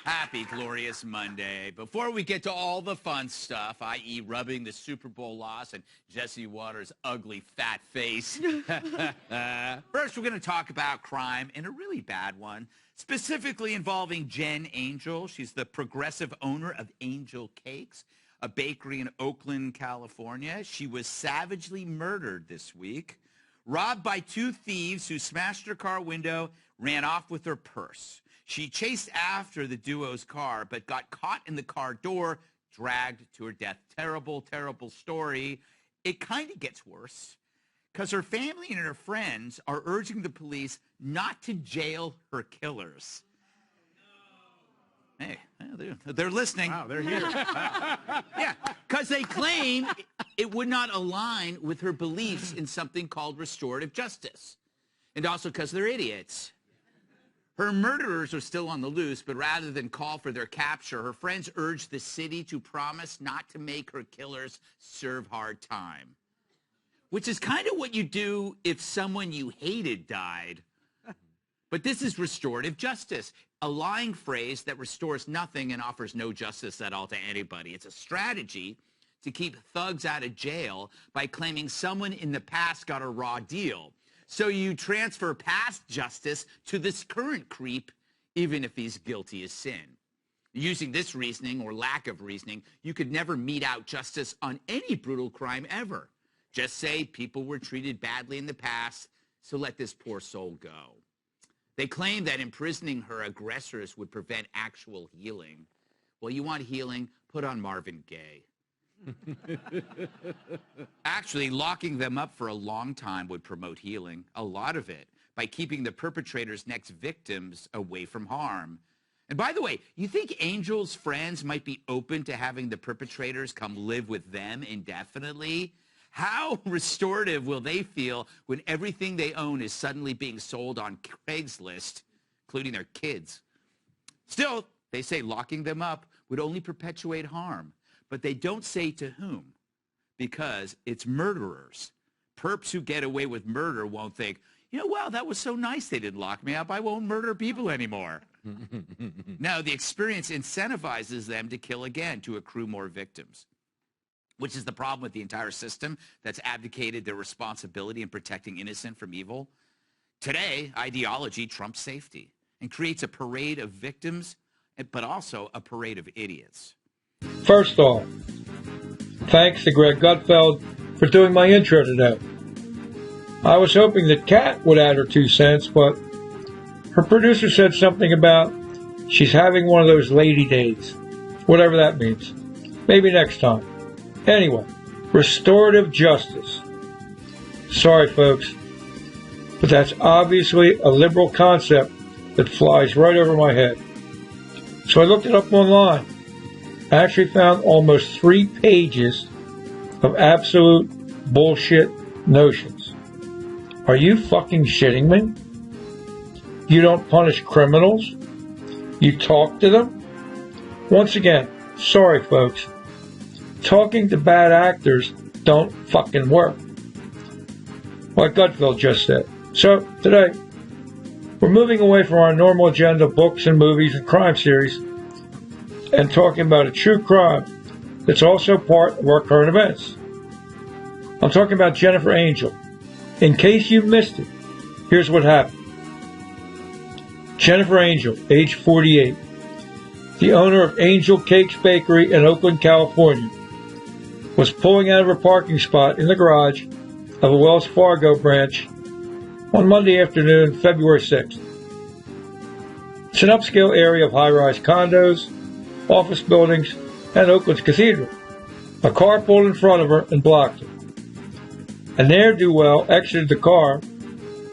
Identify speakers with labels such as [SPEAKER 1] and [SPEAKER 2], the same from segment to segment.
[SPEAKER 1] Happy glorious Monday. Before we get to all the fun stuff, i.e. rubbing the Super Bowl loss and Jesse Waters' ugly fat face, first we're going to talk about crime, and a really bad one, specifically involving Jen Angel. She's the progressive owner of Angel Cakes, a bakery in Oakland, California. She was savagely murdered this week, robbed by two thieves who smashed her car window, ran off with her purse. She chased after the duo's car, but got caught in the car door, dragged to her death. Terrible, terrible story. It kind of gets worse because her family and her friends are urging the police not to jail her killers. Hey, they're listening.
[SPEAKER 2] Wow, they're here.
[SPEAKER 1] Yeah, because they claim it would not align with her beliefs in something called restorative justice. And also because they're idiots. Her murderers are still on the loose, but rather than call for their capture, her friends urged the city to promise not to make her killers serve hard time. Which is kind of what you do if someone you hated died. But this is restorative justice, a lying phrase that restores nothing and offers no justice at all to anybody. It's a strategy to keep thugs out of jail by claiming someone in the past got a raw deal. So you transfer past justice to this current creep, even if he's guilty as sin. Using this reasoning or lack of reasoning, you could never mete out justice on any brutal crime ever. Just say people were treated badly in the past, so let this poor soul go. They claim that imprisoning her aggressors would prevent actual healing. Well, you want healing? Put on Marvin Gaye. Actually, locking them up for a long time would promote healing, a lot of it, by keeping the perpetrator's next victims away from harm. And by the way, you think Angel's friends might be open to having the perpetrators come live with them indefinitely? How restorative will they feel when everything they own is suddenly being sold on Craigslist, including their kids? Still, they say locking them up would only perpetuate harm. But they don't say to whom, because it's murderers. Perps who get away with murder won't think, you know, wow, that was so nice they didn't lock me up. I won't murder people anymore. No, the experience incentivizes them to kill again, to accrue more victims, which is the problem with the entire system that's abdicated their responsibility in protecting innocent from evil. Today, ideology trumps safety and creates a parade of victims, but also a parade of idiots.
[SPEAKER 3] First off, thanks to Greg Gutfeld for doing my intro today. I was hoping that Kat would add her 2 cents, but her producer said something about she's having one of those lady days, whatever that means. Maybe next time. Anyway, restorative justice. Sorry, folks, but that's obviously a liberal concept that flies right over my head. So I looked it up online. I actually found almost 3 pages of absolute bullshit notions. Are you fucking shitting me? You don't punish criminals? You talk to them? Once again, sorry folks, talking to bad actors don't fucking work. Like Gutfeld just said. So, today, we're moving away from our normal agenda of books and movies and crime series and talking about a true crime that's also part of our current events. I'm talking about Jennifer Angel. In case you missed it, here's what happened. Jennifer Angel, age 48, the owner of Angel Cakes Bakery in Oakland, California, was pulling out of her parking spot in the garage of a Wells Fargo branch on Monday afternoon, February 6th. It's an upscale area of high-rise condos, office buildings, and Oakland's cathedral. A car pulled in front of her and blocked her. A ne'er-do-well exited the car,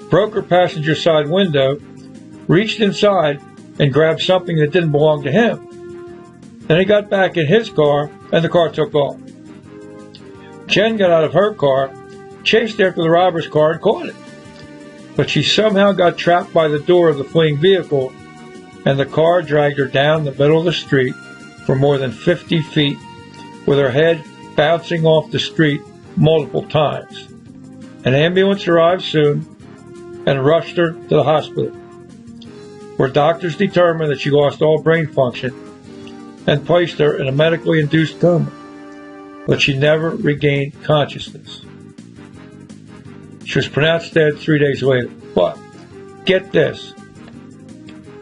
[SPEAKER 3] broke her passenger side window, reached inside, and grabbed something that didn't belong to him. Then he got back in his car, and the car took off. Jen got out of her car, chased after the robber's car, and caught it. But she somehow got trapped by the door of the fleeing vehicle, and the car dragged her down the middle of the street for more than 50 feet, with her head bouncing off the street multiple times. An ambulance arrived soon and rushed her to the hospital. where doctors determined that she lost all brain function and placed her in a medically induced coma, but she never regained consciousness. She was pronounced dead 3 days later. But, get this,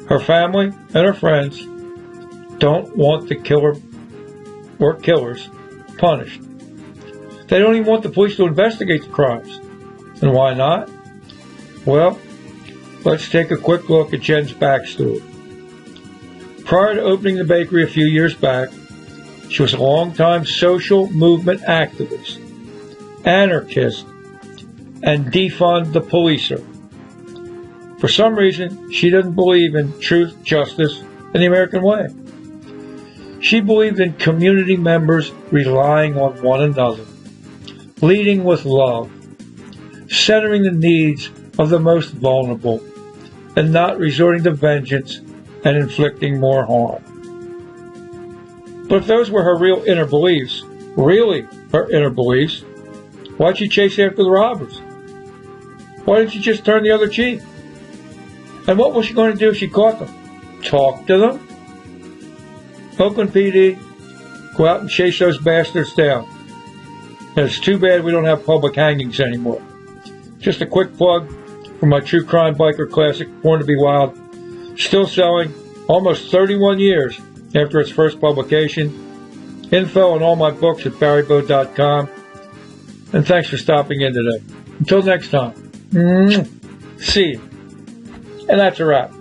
[SPEAKER 3] her family and her friends don't want the killer or killers punished. They don't even want the police to investigate the crimes. And why not? Well, let's take a quick look at Jen's backstory. Prior to opening the bakery a few years back, she was a longtime social movement activist, anarchist, and defund the policer. For some reason, she didn't believe in truth, justice, and the American way. She believed in community members relying on one another, leading with love, centering the needs of the most vulnerable, and not resorting to vengeance and inflicting more harm. But if those were her real inner beliefs, really her inner beliefs, why'd she chase after the robbers? Why didn't she just turn the other cheek? And what was she going to do if she caught them? Talk to them? Oakland PD, go out and chase those bastards down. And it's too bad we don't have public hangings anymore. Just a quick plug for my true crime biker classic, Born to be Wild. Still selling almost 31 years after its first publication. Info on all my books at barrybo.com. And thanks for stopping in today. Until next time. See you. And that's a wrap.